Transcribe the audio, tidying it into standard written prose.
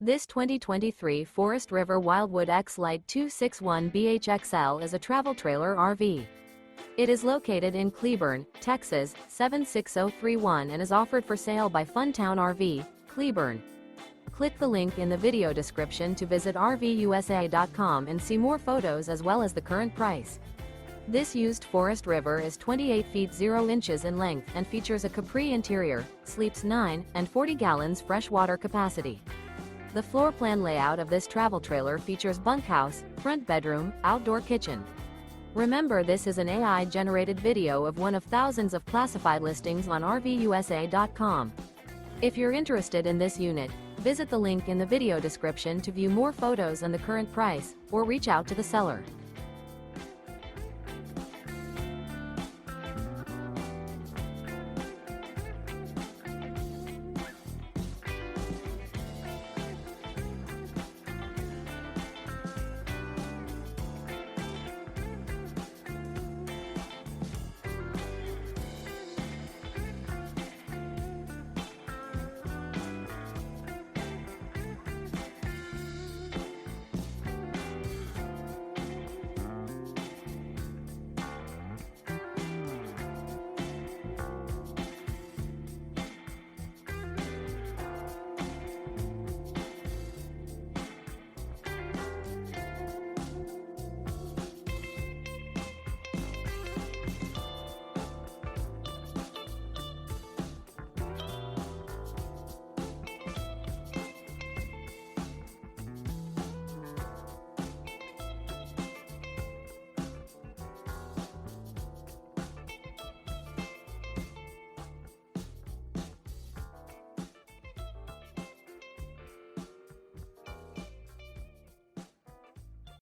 This 2023 Forest River Wildwood X-Lite 261BHXL is a travel trailer RV. It is located in Cleburne, Texas, 76031 and is offered for sale by Funtown RV, Cleburne. Click the link in the video description to visit RVUSA.com and see more photos as well as the current price. This used Forest River is 28 feet 0 inches in length and features a CAPRI interior, sleeps 9 and 40 gallons fresh water capacity. The floor plan layout of this travel trailer features bunkhouse, front bedroom, outdoor kitchen. Remember, this is an AI-generated video of one of thousands of classified listings on RVUSA.com. If you're interested in this unit, visit the link in the video description to view more photos and the current price, or reach out to the seller.